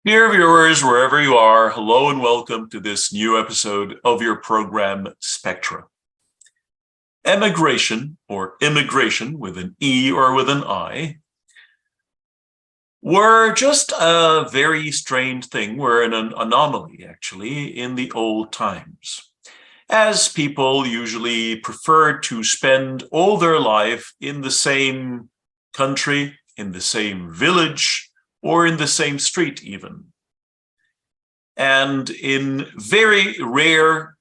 Dear viewers, wherever you are, hello and welcome to this new episode of your program Spectra. Emigration, or immigration with an E or with an I, were just a very strange thing. We're an anomaly, actually, in the old times, as people usually preferred to spend all their life in the same country, in the same village, or in the same street even. And in very rare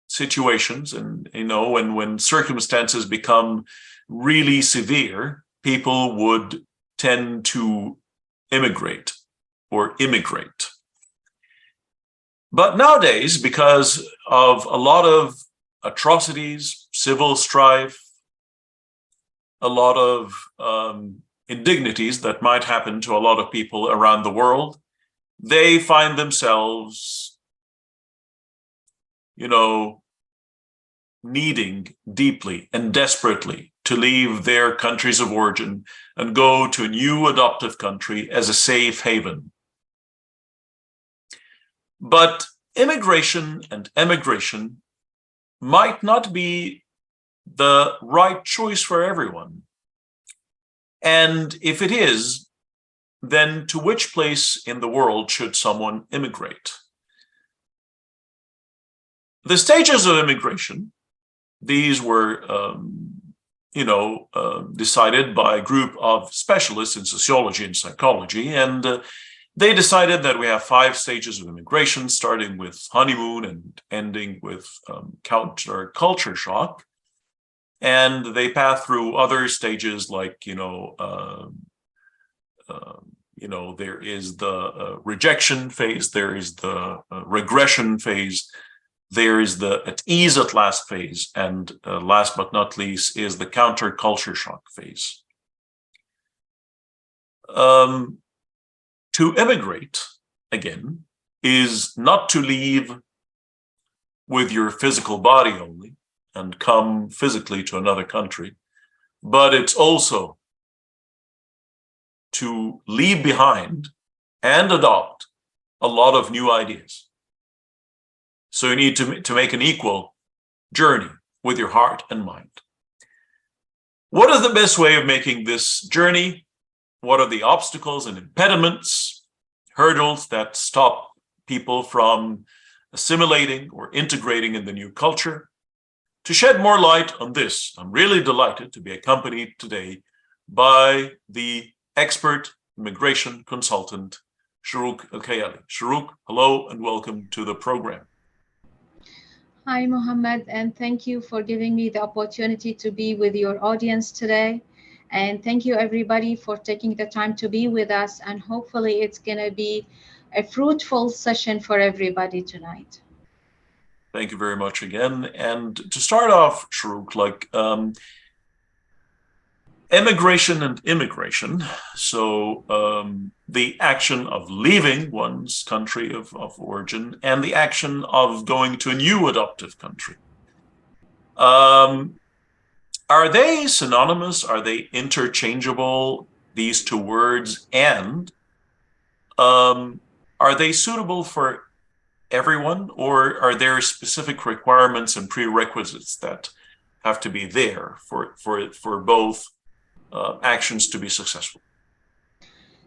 situations, and when circumstances become really severe, people would tend to immigrate or immigrate. But nowadays, because of a lot of atrocities, civil strife, a lot of indignities that might happen to a lot of people around the world, they find themselves, needing deeply and desperately to leave their countries of origin and go to a new adoptive country as a safe haven. But immigration and emigration might not be the right choice for everyone. And if it is, then to which place in the world should someone immigrate? The stages of immigration, these were, decided by a group of specialists in sociology and psychology, and they decided that we have 5 stages of immigration, starting with honeymoon and ending with culture shock. And they pass through other stages like, there is the rejection phase, there is the regression phase, there is the at ease at last phase, and last but not least is the counter-culture shock phase. To immigrate, again, is not to leave with your physical body only and come physically to another country, but it's also to leave behind and adopt a lot of new ideas. So you need to make an equal journey with your heart and mind. What is the best way of making this journey? What are the obstacles and impediments, hurdles that stop people from assimilating or integrating in the new culture? To shed more light on this, I'm really delighted to be accompanied today by the expert immigration consultant, Shourouk El-Khayali. Shourouk, hello and welcome to the program. Hi, Mohammed, and thank you for giving me the opportunity to be with your audience today. And thank you, everybody, for taking the time to be with us. And hopefully it's going to be a fruitful session for everybody tonight. Thank you very much again. And to start off, Shourouk, emigration and immigration, so the action of leaving one's country of origin and the action of going to a new adoptive country. Are they synonymous? Are they interchangeable, these two words? And are they suitable for everyone, or are there specific requirements and prerequisites that have to be there for both actions to be successful?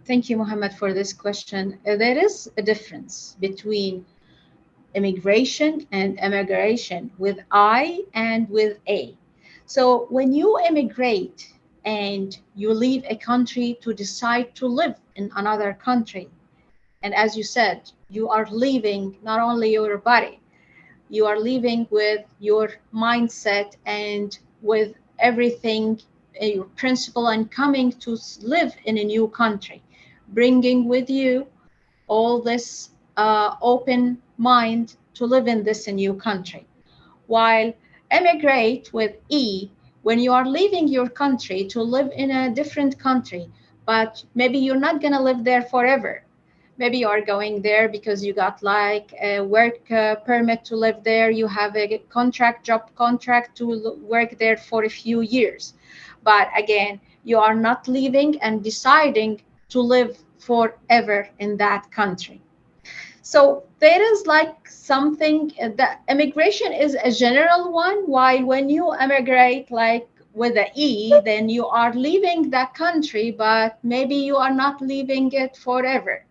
Thank you, Mohammed, for this question. There is a difference between immigration and emigration with I and with A. So when you immigrate and you leave a country to decide to live in another country, and as you said, you are leaving not only your body, you are leaving with your mindset and with everything, your principle, and coming to live in a new country, bringing with you all this open mind to live in this new country. While emigrate with E, when you are leaving your country to live in a different country, but maybe you're not going to live there forever. Maybe you are going there because you got like a work permit to live there. You have a job contract to work there for a few years. But again, you are not leaving and deciding to live forever in that country. So there is like something that immigration is a general one, while when you immigrate like with the E, then you are leaving that country, but maybe you are not leaving it forever.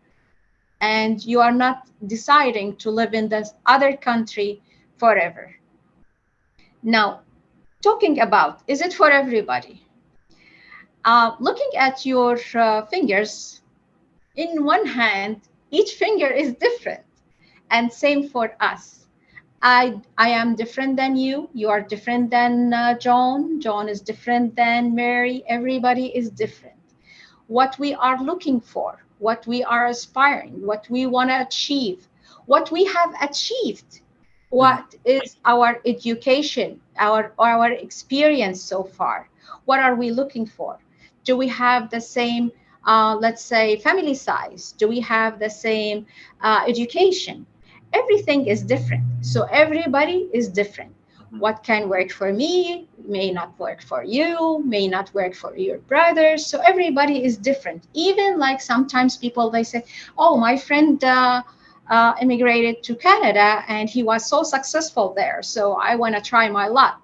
And you are not deciding to live in this other country forever. Now, talking about, is it for everybody? Looking at your fingers, in one hand, each finger is different. And same for us. I am different than you. You are different than John. John is different than Mary. Everybody is different. What we are looking for, what we are aspiring, what we want to achieve, what we have achieved, what is our education, our experience so far, what are we looking for? Do we have the same, let's say, family size? Do we have the same education? Everything is different. So everybody is different. What can work for me may not work for you, may not work for your brothers. So everybody is different. Even like sometimes people, they say, oh, my friend immigrated to Canada and he was so successful there, so I want to try my luck.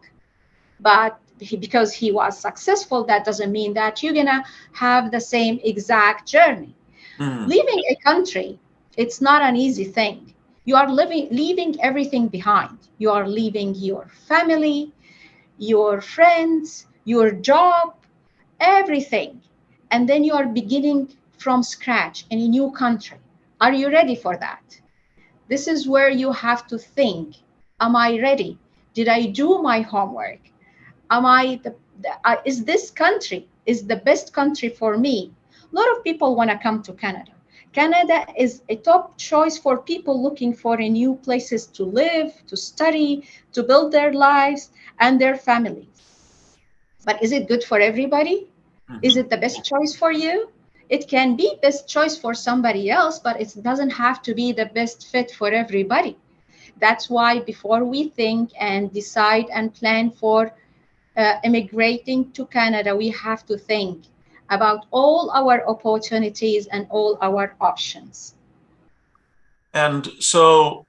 But because he was successful, that doesn't mean that you're gonna have the same exact journey. Leaving a country, it's not an easy thing. You are leaving everything behind. You are leaving your family, your friends, your job, everything. And then you are beginning from scratch in a new country. Are you ready for that? This is where you have to think, am I ready? Did I do my homework? Am I is this country is the best country for me? A lot of people want to come to Canada. Canada is a top choice for people looking for a new places to live, to study, to build their lives and their families. But is it good for everybody? Is it the best choice for you? It can be best choice for somebody else, but it doesn't have to be the best fit for everybody. That's why before we think and decide and plan for immigrating to Canada, we have to think about all our opportunities and all our options. And so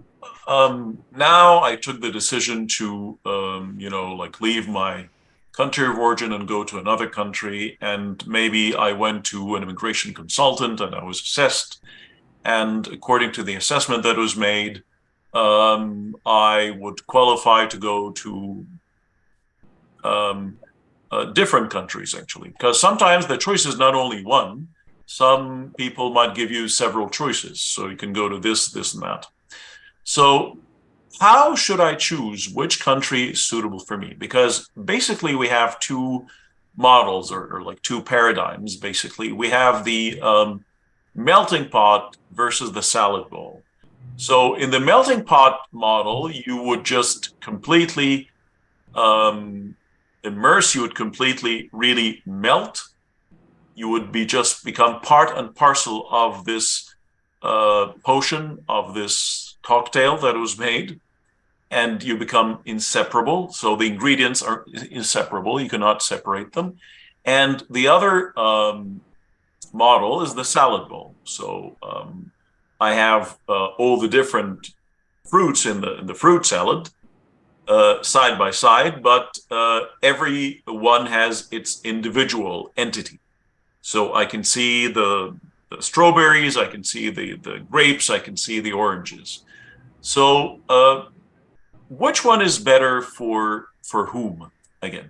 now I took the decision to, like leave my country of origin and go to another country. And maybe I went to an immigration consultant and I was assessed. And according to the assessment that was made, I would qualify to go to different countries, actually, because sometimes the choice is not only one. Some people might give you several choices. So you can go to this, this, and that. So how should I choose which country is suitable for me? Because basically we have two models or like two paradigms, basically. We have the melting pot versus the salad bowl. So in the melting pot model, you would just completely immerse, you would completely really melt. You would be just become part and parcel of this potion, of this cocktail that was made, and you become inseparable. So the ingredients are inseparable. You cannot separate them. And the other model is the salad bowl. So I have all the different fruits in the fruit salad side by side, but every one has its individual entity. So I can see the strawberries, I can see the grapes, I can see the oranges. So which one is better for whom again?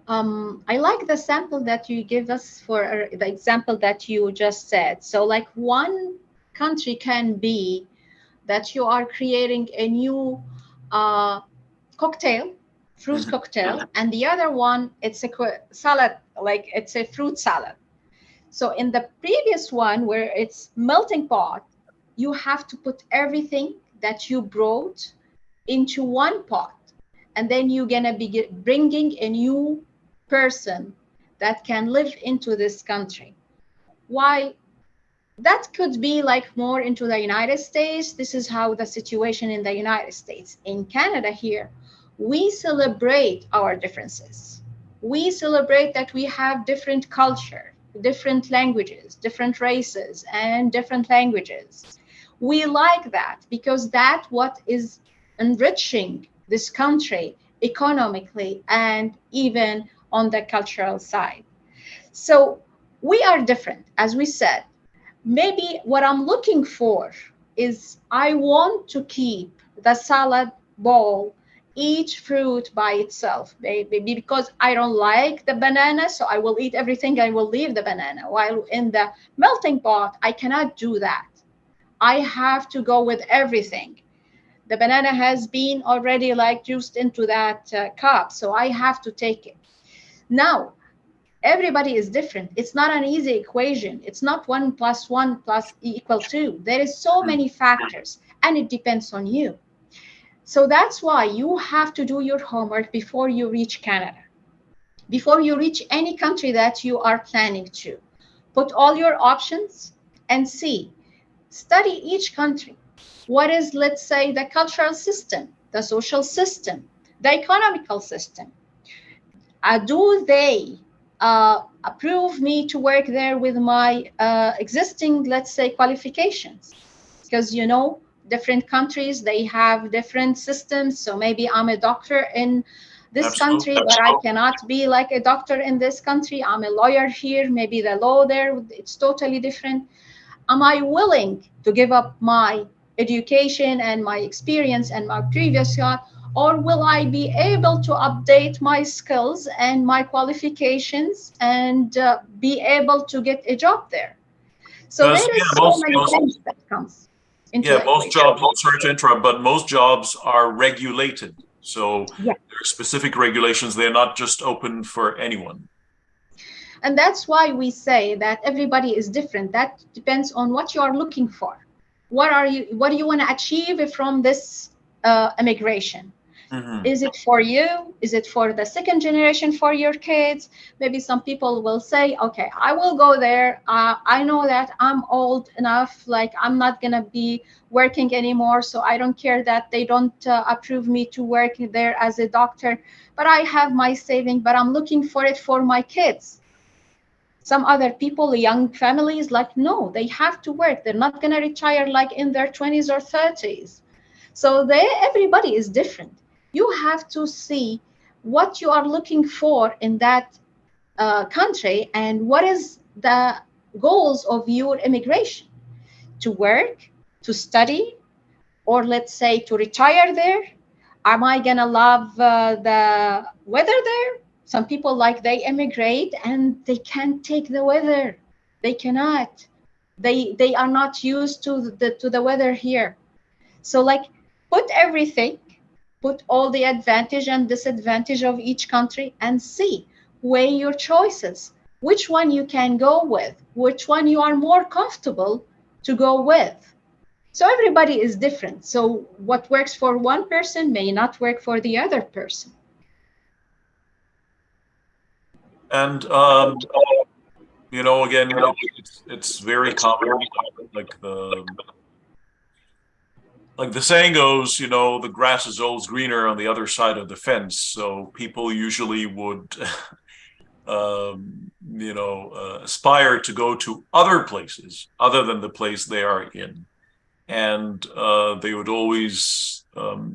I like the sample that you give us for the example that you just said. So like one country can be that you are creating a new cocktail, fruit cocktail, and the other one, it's a salad, like it's a fruit salad. So in the previous one where it's melting pot, you have to put everything that you brought into one pot. And then you're gonna be bringing a new person that can live into this country. While that could be like more into the United States, this is how the situation in the United States. In Canada here, we celebrate our differences. We celebrate that we have different culture. different languages, different races, and different languages. We like that because that's what is enriching this country economically and even on the cultural side. So we are different, as we said. Maybe what I'm looking for is I want to keep the salad bowl, each fruit by itself. Maybe because I don't like the banana, so I will eat everything, I will leave the banana. While in the melting pot, I cannot do that. I have to go with everything. The banana has been already like juiced into that cup, so I have to take it. Now, everybody is different. It's not an easy equation. It's not 1 + 1 = 2. There is so many factors, and it depends on you. So that's why you have to do your homework before you reach Canada, before you reach any country that you are planning to. Put all your options and see. Study each country. What is, let's say, the cultural system, the social system, the economical system? Do they approve me to work there with my existing, let's say, qualifications? Because, you know, different countries, they have different systems. So maybe I'm a doctor in this country, Absolutely. but I cannot be like a doctor in this country. I'm a lawyer here, maybe the law there, it's totally different. Am I willing to give up my education and my experience and my previous job, or will I be able to update my skills and my qualifications and be able to get a job there? So Because there yeah, is so many things that comes into the most equation. jobs, sorry to interrupt, but most jobs are regulated. So Yeah. there are specific regulations. They're not just open for anyone. And that's why we say that everybody is different. That depends on what you are looking for. What do you want to achieve from this immigration? Mm-hmm. Is it for you? Is it for the second generation, for your kids? Maybe some people will say, okay, I will go there. I know that I'm old enough, like I'm not going to be working anymore. So I don't care that they don't approve me to work there as a doctor, but I have my saving, but I'm looking for it for my kids. Some other people, young families, like, no, they have to work. They're not going to retire like in their 20s or 30s. So everybody is different. You have to see what you are looking for in that country and what is the goals of your immigration: to work, to study, or let's say to retire there. Am I gonna love the weather there? Some people, like, they immigrate and they can't take the weather. They cannot. They are not used to the weather here. So, like, put everything, put all the advantage and disadvantage of each country and see, weigh your choices, which one you can go with, which one you are more comfortable to go with. So everybody is different. So what works for one person may not work for the other person. And you know, again, it's very common. Like the saying goes, you know, the grass is always greener on the other side of the fence. So people usually would, aspire to go to other places other than the place they are in. And they would always,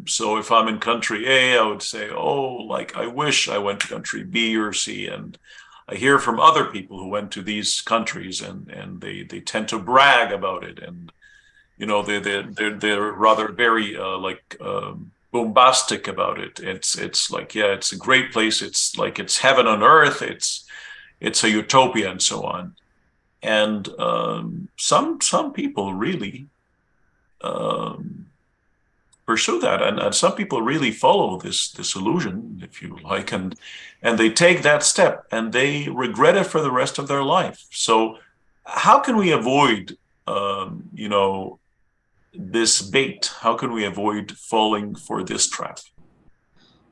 so if I'm in country A, I would say, oh, like, I wish I went to country B or C. And I hear from other people who went to these countries, and they tend to brag about it. And you know, they're rather very bombastic about it. It's like, yeah, it's a great place. It's like it's heaven on earth. It's a utopia and so on. And some people really um, pursue that, and some people really follow this illusion, if you like, and they take that step and they regret it for the rest of their life. So how can we avoid you know, this bait? How can we avoid falling for this trap?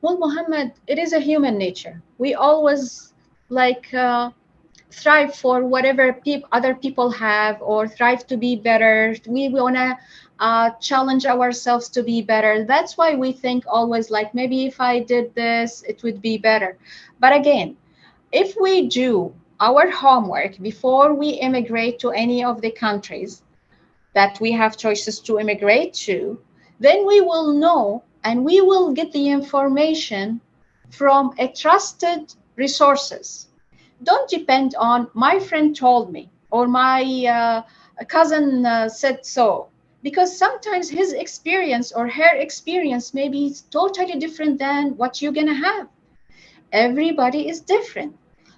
Well, Muhammad, it is a human nature. We always, like, thrive for whatever other people have, or thrive to be better. We want to challenge ourselves to be better. That's why we think always, like, maybe if I did this, it would be better. But again, if we do our homework before we immigrate to any of the countries that we have choices to immigrate to, then we will know and we will get the information from a trusted resources. Don't depend on my friend told me or my cousin said so, because sometimes his experience or her experience may be totally different than what you're going to have. Everybody is different.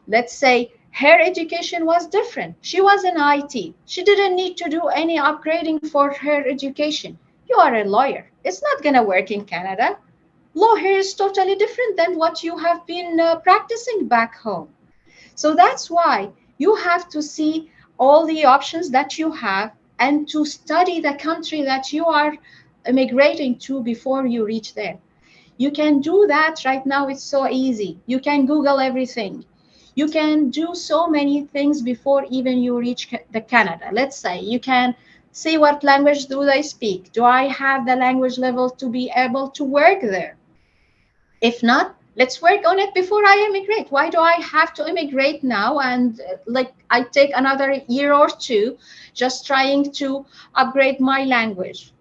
Let's say her education was different. She was in IT. She didn't need to do any upgrading for her education. You are a lawyer. It's not going to work in Canada. Law here is totally different than what you have been practicing back home. So that's why you have to see all the options that you have and to study the country that you are immigrating to before you reach there. You can do that right now. It's so easy. You can Google everything. You can do so many things before even you reach the Canada. Let's say you can see what language do they speak. Do I have the language level to be able to work there? If not, let's work on it before I immigrate. Why do I have to immigrate now and like I take another year or two just trying to upgrade my language?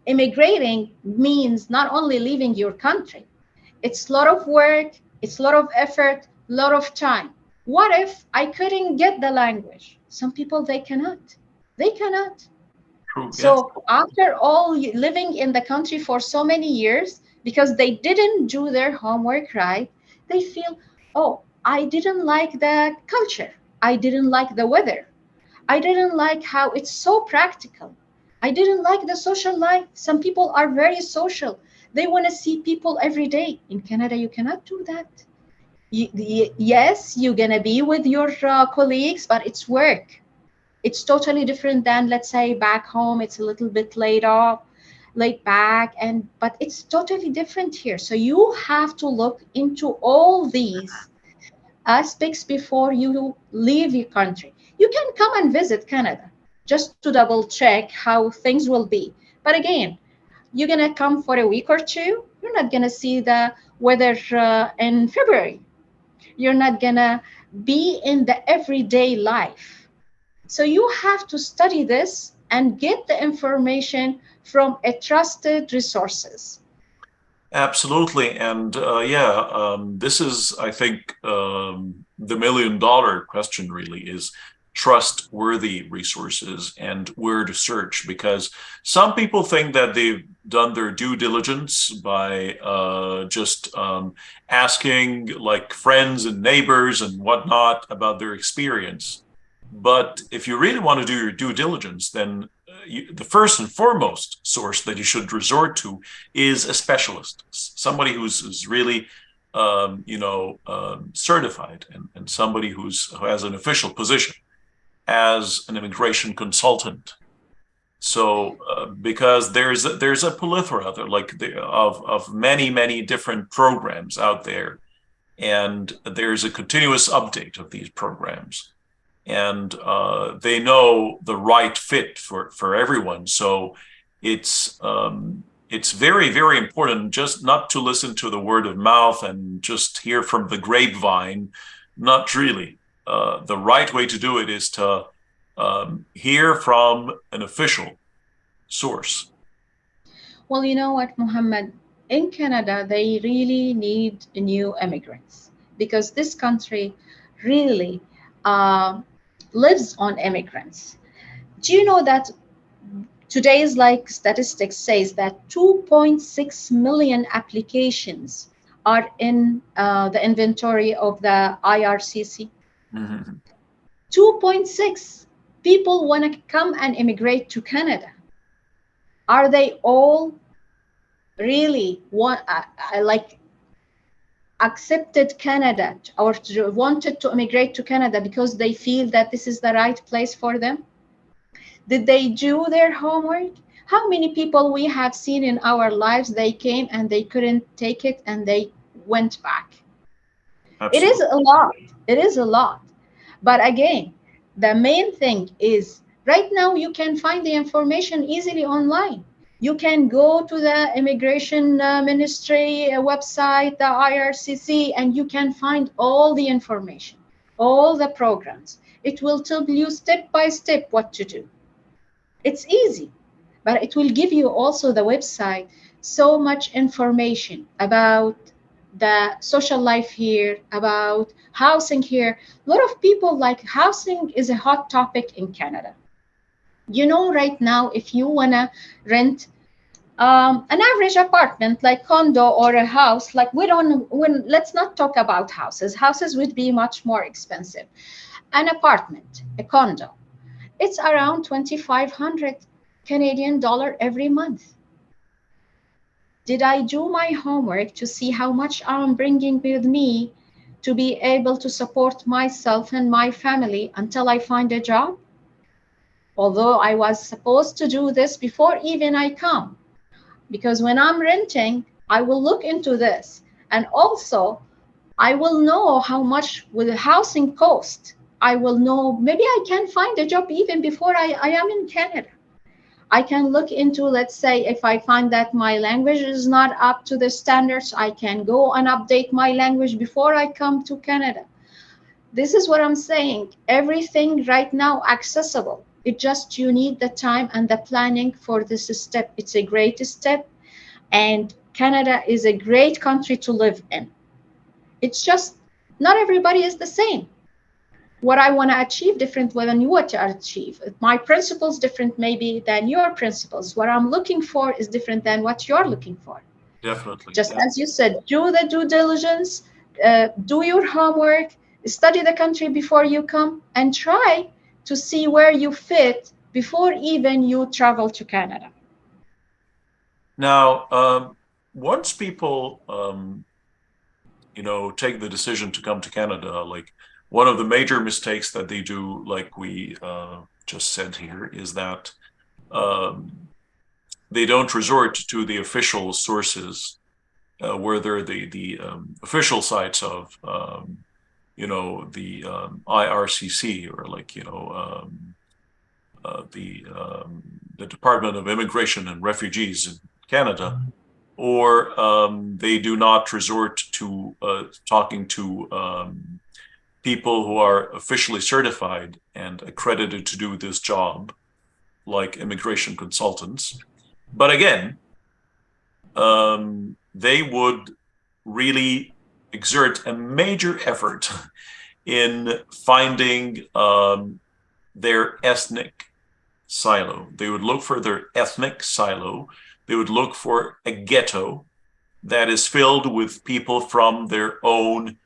Immigrating means not only leaving your country, it's a lot of work, it's a lot of effort, a lot of time. What if I couldn't get the language? Some people, they cannot. They cannot. True. Yes. So after all living in the country for so many years, because they didn't do their homework right, they feel, oh, I didn't like the culture. I didn't like the weather. I didn't like how it's so practical. I didn't like the social life. Some people are very social. They want to see people every day. In Canada, you cannot do that. Yes, you're going to be with your colleagues, but it's work. It's totally different than, let's say, back home. It's a little bit laid back, but it's totally different here. So you have to look into all these aspects before you leave your country. You can come and visit Canada just to double check how things will be. But again, you're going to come for a week or two. You're not going to see the weather in February. You're not going to be in the everyday life. So you have to study this and get the information from a trusted resources. Absolutely. And this is, I think, the $1 million question really is trustworthy resources and where to search, because some people think that they've done their due diligence by just asking like friends and neighbors and whatnot about their experience. But if you really want to do your due diligence, then the first and foremost source that you should resort to is a specialist, somebody who's really, certified, and somebody who has an official position as an immigration consultant. So, because there's a plethora of many different programs out there, and there's a continuous update of these programs, and they know the right fit for everyone. So it's very important just not to listen to the word of mouth and just hear from the grapevine. Not really. The right way to do it is to hear from an official source. Well, you know what, Mohammed? In Canada, they really need new immigrants because this country really lives on immigrants. Do you know that today's like statistics says that 2.6 million applications are in the inventory of the IRCC? Mm-hmm. 2.6 people want to come and immigrate to Canada. Are they all really like accepted Canada or wanted to immigrate to Canada because they feel that this is the right place for them? Did they do their homework? How many people we have seen in our lives, they came and they couldn't take it and they went back? Absolutely. It is a lot. It is a lot. But again, the main thing is right now you can find the information easily online. You can go to the immigration ministry website, the IRCC, and you can find all the information. all the programs. It will tell you step by step what to do. It's easy, but it will give you also the website so much information about the social life here, about housing here. A lot of people, like, housing is a hot topic in Canada. You know, right now, if you wanna rent an average apartment like condo or a house, like, let's not talk about houses. Houses would be much more expensive. An apartment, a condo, it's around 2,500 Canadian dollar every month. Did I do my homework to see how much I'm bringing with me to be able to support myself and my family until I find a job? Although I was supposed to do this before even I come, because when I'm renting, I will look into this, and also I will know how much will the housing cost. I will know, maybe I can find a job even before I am in Canada. I can look into, let's say, if I find that my language is not up to the standards, I can go and update my language before I come to Canada. This is what I'm saying. Everything right now accessible. It just, you need the time and the planning for this step. It's a great step, and Canada is a great country to live in. It's just not everybody is the same. What I want to achieve different than you want to achieve. My principles different maybe than your principles. What I'm looking for is different than what you're looking for. Definitely. Just Yeah. as you said, do the due diligence, do your homework, study the country before you come, and try to see where you fit before even you travel to Canada. Now, once people, take the decision to come to Canada, like one of the major mistakes that they do, like we just said here, is that um, they don't resort to the official sources, where they're the official sites of the IRCC, or like the Department of Immigration and Refugees in Canada, or they do not resort to talking to people who are officially certified and accredited to do this job, like immigration consultants. But again, they would really exert a major effort in finding their ethnic silo. They would look for their ethnic silo. They would look for a ghetto that is filled with people from their own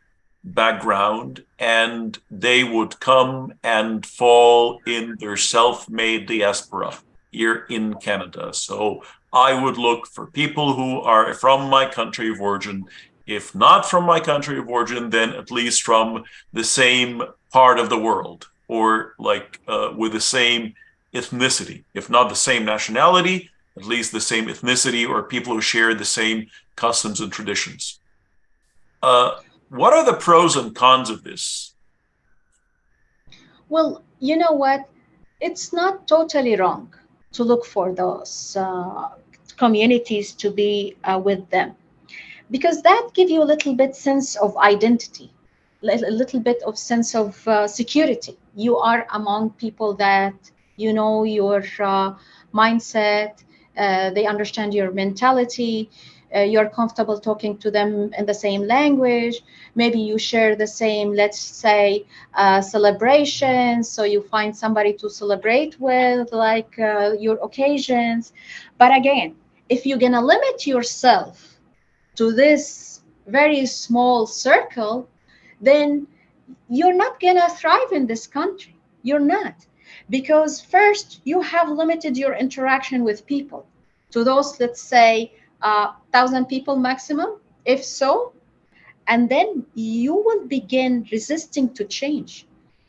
background, and they would come and fall in their self-made diaspora here in Canada. So I would look for people who are from my country of origin. If not from my country of origin, then at least from the same part of the world, or like with the same ethnicity. If not the same nationality, at least the same ethnicity, or people who share the same customs and traditions. What are the pros and cons of this? Well, you know what? It's not totally wrong to look for those communities to be with them, because that give you a little bit sense of identity, a little bit of sense of security. You are among people that you know your mindset, they understand your mentality, you're comfortable talking to them in the same language. Maybe you share the same, let's say, celebrations, so you find somebody to celebrate with, like your occasions. But again, if you're gonna limit yourself to this very small circle, then you're not going to thrive in this country. You're not. Because first, you have limited your interaction with people to those, let's say, 1,000 people maximum, if so. And then you will begin resisting to change.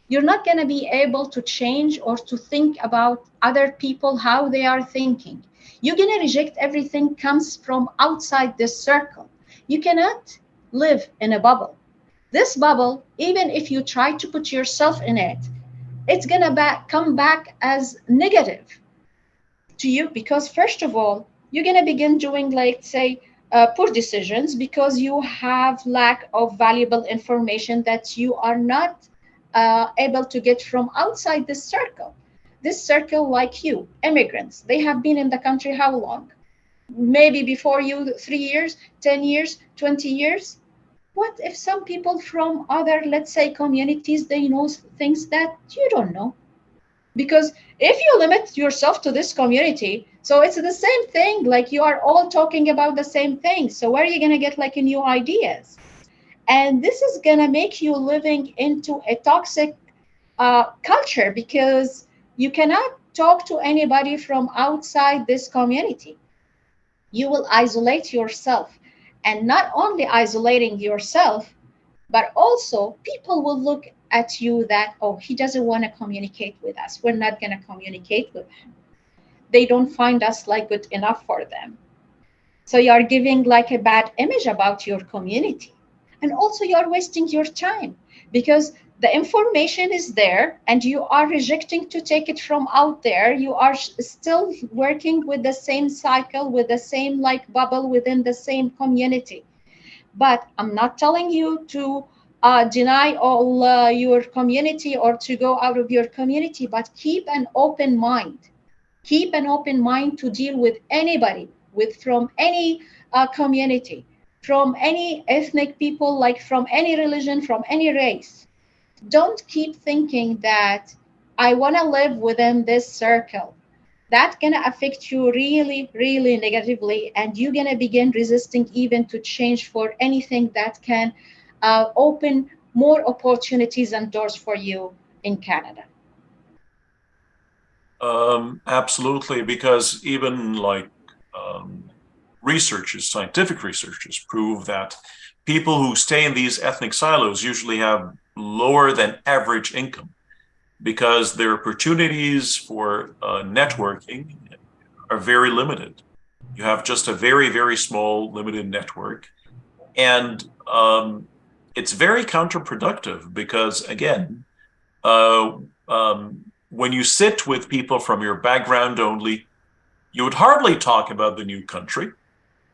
You're not going to be able to change or to think about other people, how they are thinking. You're going to reject everything comes from outside this circle. You cannot live in a bubble. This bubble, even if you try to put yourself in it, it's going to come back as negative to you, because first of all, you're going to begin doing, like, say, poor decisions, because you have lack of valuable information that you are not able to get from outside this circle. This circle, like you, immigrants, they have been in the country how long? Maybe before you 3 years, 10 years, 20 years. What if some people from other, let's say, communities, they know things that you don't know? Because if you limit yourself to this community, so it's the same thing, like you are all talking about the same thing. So where are you going to get like new ideas? And this is going to make you living into a toxic culture, because you cannot talk to anybody from outside this community. You will isolate yourself. And not only isolating yourself, but also people will look at you that, oh, he doesn't want to communicate with us. We're not going to communicate with him. They don't find us like good enough for them. So you're giving like a bad image about your community. And also you're wasting your time, because the information is there and you are rejecting to take it from out there. You are still working with the same cycle, with the same like bubble within the same community. But I'm not telling you to deny all your community or to go out of your community, but keep an open mind. Keep an open mind to deal with anybody, with from any community, from any ethnic people, like from any religion, from any race. Don't keep thinking that I want to live within this circle. That's going to affect you really, really negatively, and you're going to begin resisting even to change for anything that can open more opportunities and doors for you in Canada. Absolutely, because even like researchers, scientific researchers prove that people who stay in these ethnic silos usually have lower than average income, because their opportunities for networking are very limited. You have just a very, very small, limited network. And it's very counterproductive because, again, uh, when you sit with people from your background only, you would hardly talk about the new country.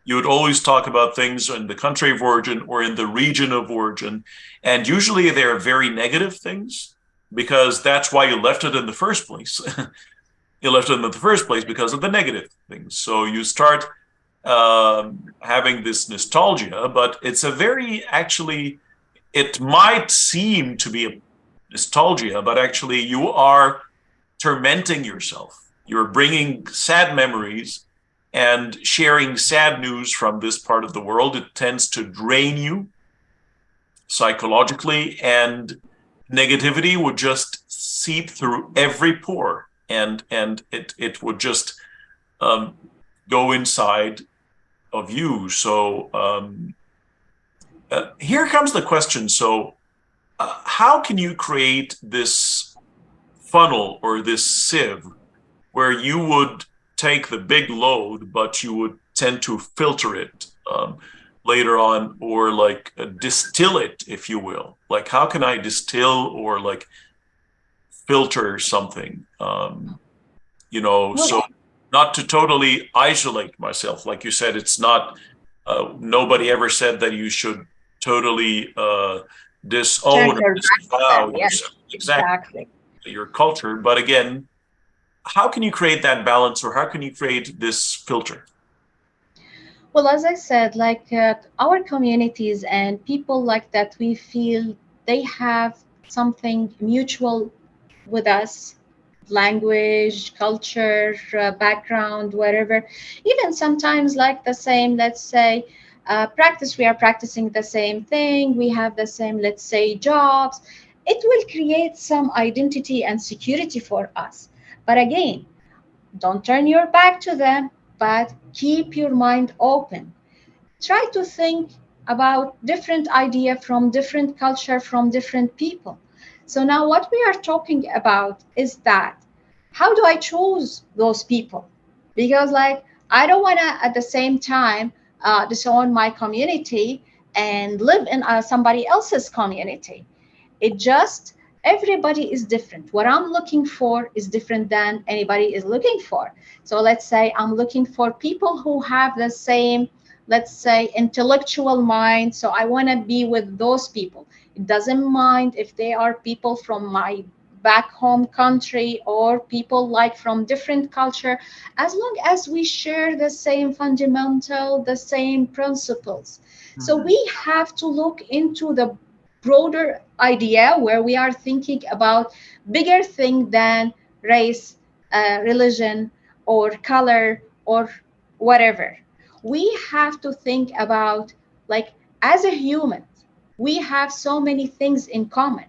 You would always talk about things in the country of origin or in the region of origin. And usually they're very negative things, because that's why you left it in the first place. You left it in the first place because of the negative things. So you start having this nostalgia, but it's a very, actually, it might seem to be a nostalgia, but actually you are tormenting yourself. You're bringing sad memories and sharing sad news from this part of the world. It tends to drain you psychologically, and negativity would just seep through every pore, and it would just go inside of you. So here comes the question. So how can you create this funnel or this sieve where you would take the big load, but you would tend to filter it later on, or like distill it, if you will? Like, how can I distill or like filter something? So not to totally isolate myself. Like you said, it's not, nobody ever said that you should totally disown or disavow yourself. Exactly. Your culture. But again, how can you create that balance, or how can you create this filter? Well, as I said, like our communities and people like that, we feel they have something mutual with us: language, culture, background, whatever. Even sometimes, like the same, let's say, practice, we are practicing the same thing, we have the same, let's say, jobs. It will create some identity and security for us. But again, don't turn your back to them, but keep your mind open. Try to think about different idea from different culture, from different people. So now what we are talking about is that how do I choose those people? Because like I don't want to at the same time disown my community and live in somebody else's community. It just, everybody is different. What I'm looking for is different than anybody is looking for. So let's say I'm looking for people who have the same let's say, intellectual mind. So I want to be with those people. It doesn't mind if they are people from my back home country or people like from different culture, as long as we share the same fundamental, the same principles. So Mhm. we have to look into the broader idea where we are thinking about bigger thing than race, religion, or color, or whatever. We have to think about, like, as a human, we have so many things in common.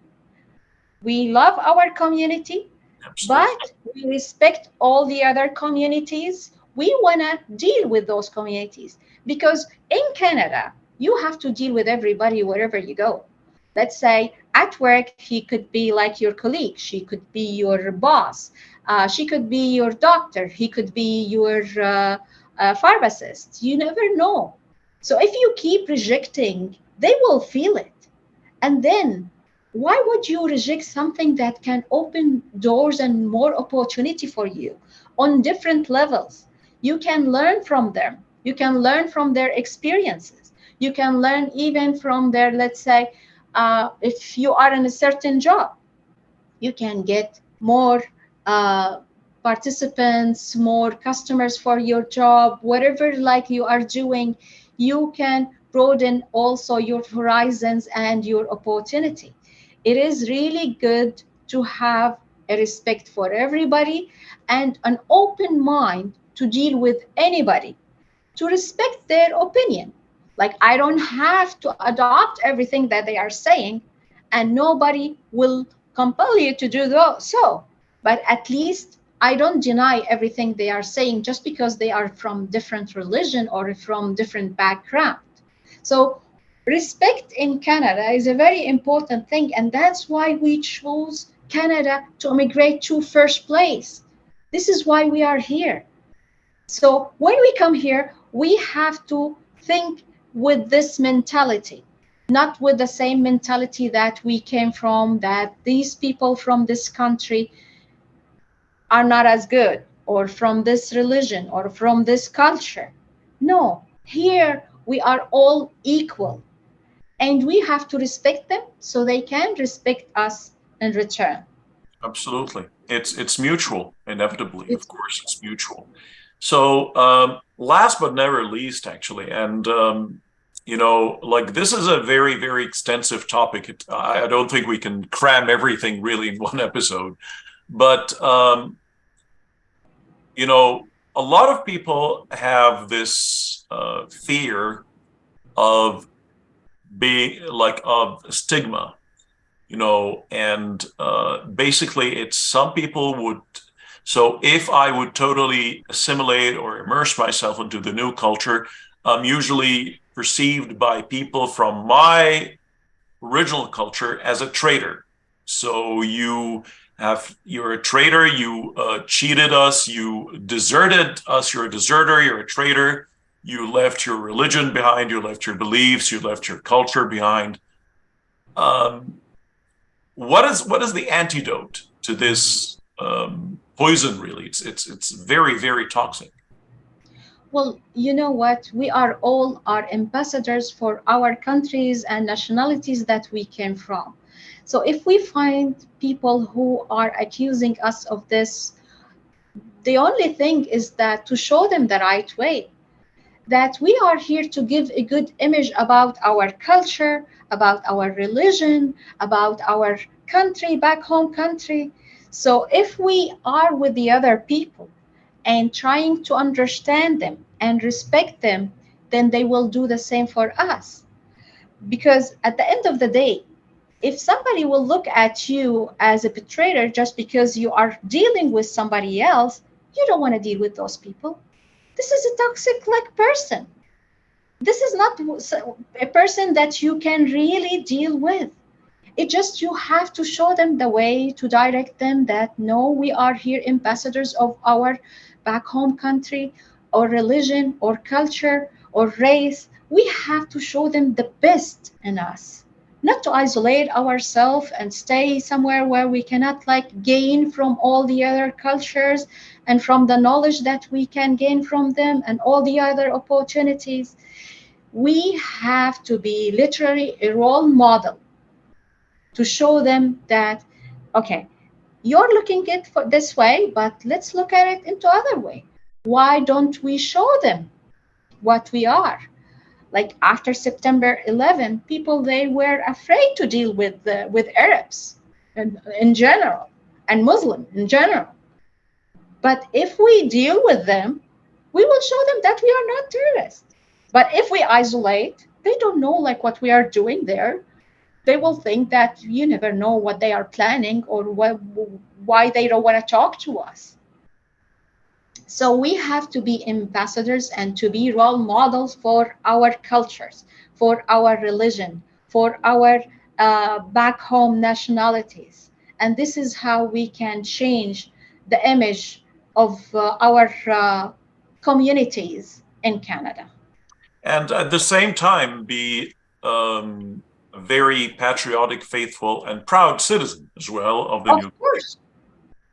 We love our community, Absolutely. but we respect all the other communities. We want to deal with those communities because in Canada, you have to deal with everybody wherever you go. Let's say at work, he could be like your colleague, she could be your boss, she could be your doctor, he could be your pharmacist. You never know. So if you keep rejecting, they will feel it. And then, why would you reject something that can open doors and more opportunity for you on different levels? You can learn from them. You can learn from their experiences. You can learn even from their, let's say, if you are in a certain job, you can get more uh, participants, more customers for your job, whatever like you are doing, you can broaden also your horizons and your opportunity. It is really good to have a respect for everybody and an open mind to deal with anybody, to respect their opinion. Like, I don't have to adopt everything that they are saying, and nobody will compel you to do so. But at least I don't deny everything they are saying just because they are from different religion or from different background. So respect in Canada is a very important thing, and that's why we chose Canada to immigrate to first place. This is why we are here. So when we come here, we have to think with this mentality, not with the same mentality that we came from, that these people from this country are not as good, or from this religion, or from this culture. No, here we are all equal, and we have to respect them so they can respect us in return. Absolutely. It's mutual, inevitably, of It's course, it's mutual. So, last but never least, actually, and like this is a very, very extensive topic. I don't think we can cram everything really in one episode, but a lot of people have this fear of being like of stigma, and basically it's some people would. So if I would totally assimilate or immerse myself into the new culture, I'm usually perceived by people from my original culture as a traitor. So you're a traitor. You cheated us. You deserted us. You're a deserter. You're a traitor. You left your religion behind. You left your beliefs. You left your culture behind. Um, what is the antidote to this poison? Really, it's very, very toxic. Well, you know what? We are all our ambassadors for our countries and nationalities that we came from. So if we find people who are accusing us of this, the only thing is that to show them the right way, that we are here to give a good image about our culture, about our religion, about our country, back home country. So if we are with the other people and trying to understand them and respect them, then they will do the same for us. Because at the end of the day, if somebody will look at you as a betrayer just because you are dealing with somebody else, you don't want to deal with those people. This is a toxic like person. This is not a person that you can really deal with. It just, you have to show them the way, to direct them that no, we are here ambassadors of our back home country or religion or culture or race. We have to show them the best in us. not to isolate ourselves and stay somewhere where we cannot like gain from all the other cultures and from the knowledge that we can gain from them and all the other opportunities. We have to be literally a role model to show them that, okay, you're looking at it for this way, but let's look at it into other way. Why don't we show them what we are? Like after September 11, people, they were afraid to deal with Arabs in general and Muslim in general. But if we deal with them, we will show them that we are not terrorists. But if we isolate, they don't know like what we are doing there. They will think that you never know what they are planning or why they don't want to talk to us. So we have to be ambassadors and to be role models for our cultures, for our religion, for our back home nationalities. And this is how we can change the image of our communities in Canada. And at the same time, be a very patriotic, faithful, and proud citizen as well of the Of new country. course,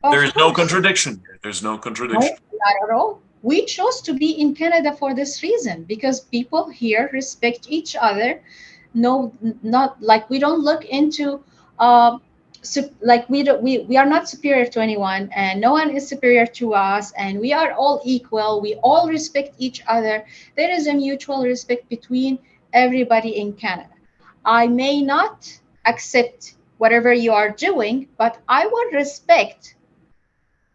of There's no course. contradiction here. There's no No, contradiction. not at all. We chose to be in Canada for this reason because people here respect each other. No, not like we don't look into uh, like we don't we are not superior to anyone and no one is superior to us and we are all equal. We all respect each other. There is a mutual respect between everybody in Canada. I may not accept whatever you are doing, but I will respect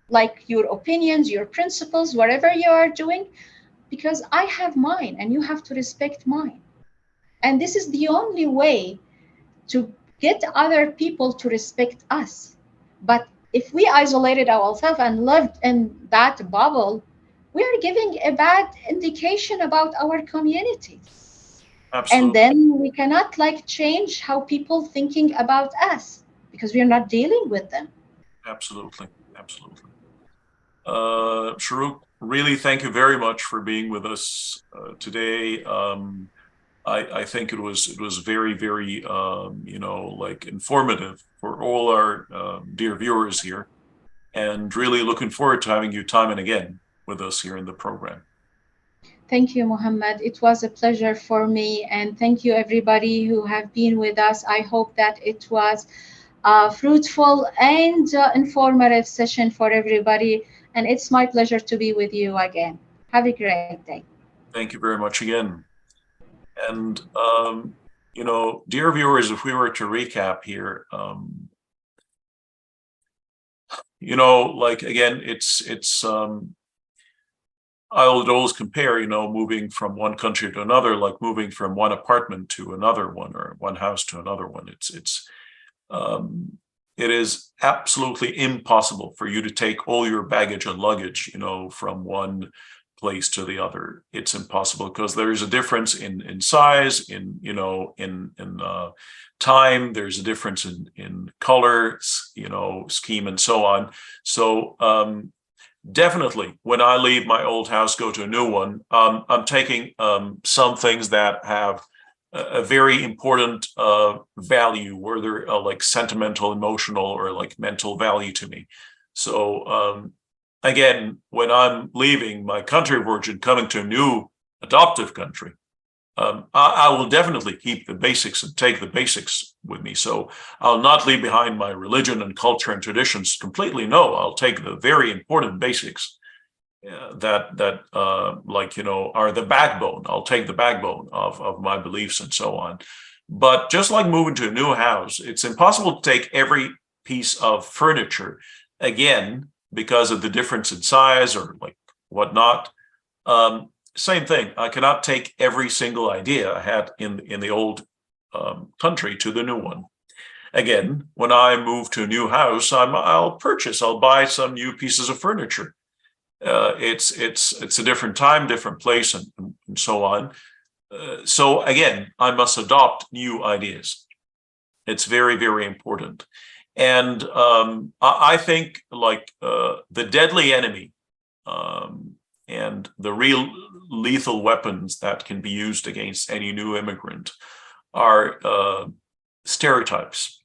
like your opinions, your principles, whatever you are doing, because I have mine and you have to respect mine. And this is the only way to get other people to respect us. But if we isolated ourselves and lived in that bubble, we are giving a bad indication about our communities. And Absolutely. then we cannot like change how people thinking about us because we are not dealing with them. Absolutely. Absolutely. Sharuk, really thank you very much for being with us today. I think it was very, very like informative for all our dear viewers here, and really looking forward to having you time and again with us here in the program. Thank you, Muhammad. It was a pleasure for me. And thank you, everybody who have been with us. I hope that it was a fruitful and informative session for everybody. And it's my pleasure to be with you again. Have a great day. Thank you very much again. And dear viewers, if we were to recap here, like again, it's I would always compare, moving from one country to another, like moving from one apartment to another one or one house to another one. Um, it is absolutely impossible for you to take all your baggage and luggage, from one place to the other. It's impossible because there is a difference in size, in time. There's a difference in color, scheme, and so on. So definitely, when I leave my old house, go to a new one, I'm taking some things that have a very important value, where they're like sentimental, emotional, or like mental value to me. So again, when I'm leaving my country of origin, coming to a new adoptive country, I will definitely keep the basics and take the basics with me. So I'll not leave behind my religion and culture and traditions completely. No, I'll take the very important basics that are the backbone. I'll take the backbone of my beliefs and so on. But just like moving to a new house, it's impossible to take every piece of furniture again because of the difference in size or like whatnot. Same thing. I cannot take every single idea I had in the old country to the new one. Again, when I move to a new house, I'll buy some new pieces of furniture. It's a different time, different place, and so on. So again, I must adopt new ideas. It's very, very important. And I think like the deadly enemy and the real lethal weapons that can be used against any new immigrant are stereotypes.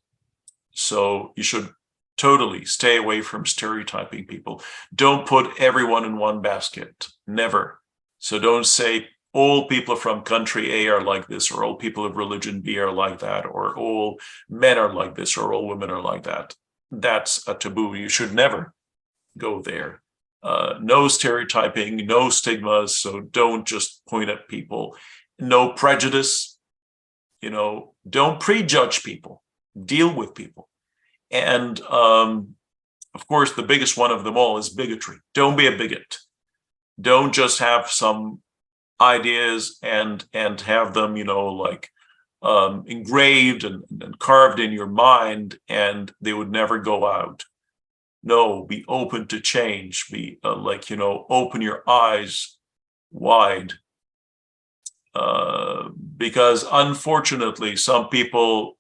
So you should totally stay away from stereotyping people. Don't put everyone in one basket, never. So don't say all people from country A are like this, or all people of religion B are like that, or all men are like this, or all women are like that. That's a taboo. You should never go there. No stereotyping, no stigmas. So don't just point at people. No prejudice. Don't prejudge people. Deal with people. And of course, the biggest one of them all is bigotry. Don't be a bigot. Don't just have some ideas and have them, engraved and carved in your mind, and they would never go out. No, be open to change. Be open your eyes wide. Because unfortunately, some people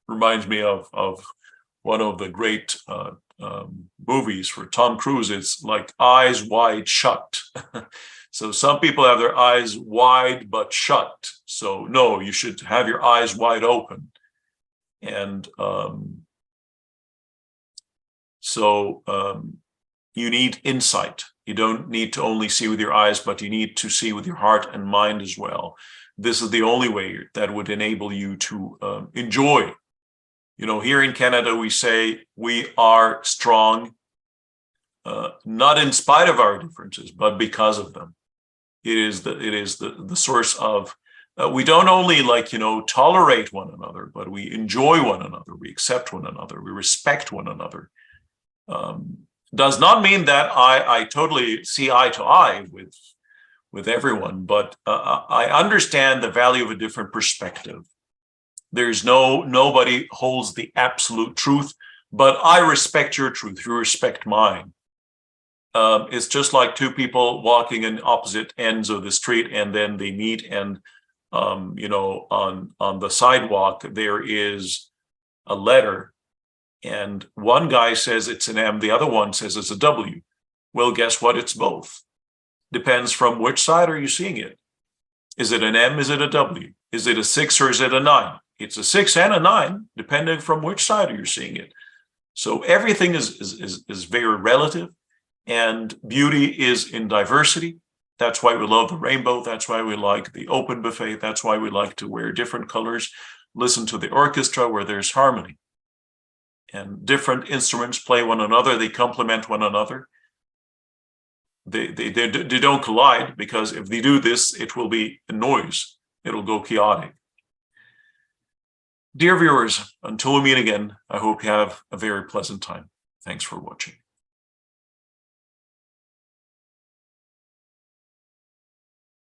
reminds me of one of the great movies for Tom Cruise. It's like Eyes Wide Shut. So some people have their eyes wide but shut. So no, you should have your eyes wide open. And you need insight. You don't need to only see with your eyes, but you need to see with your heart and mind as well. This is the only way that would enable you to enjoy. Here in Canada, we say we are strong, not in spite of our differences, but because of them. It is the source of, we don't only tolerate one another, but we enjoy one another, we accept one another, we respect one another. Does not mean that I totally see eye to eye with everyone, but I understand the value of a different perspective. There's nobody holds the absolute truth, but I respect your truth. You respect mine. It's just like two people walking in opposite ends of the street, and then they meet, and on the sidewalk there is a letter, and one guy says it's an M, the other one says it's a W. Well, guess what? It's both. Depends from which side are you seeing it. Is it an M? Is it a W? Is it a 6 or is it a 9? It's a 6 and a 9, depending from which side you're seeing it. So everything is very relative, and beauty is in diversity. That's why we love the rainbow. That's why we like the open buffet. That's why we like to wear different colors, listen to the orchestra where there's harmony. And different instruments play one another. They complement one another. They don't collide, because if they do this, it will be a noise. It'll go chaotic. Dear viewers, until we meet again, I hope you have a very pleasant time. Thanks for watching.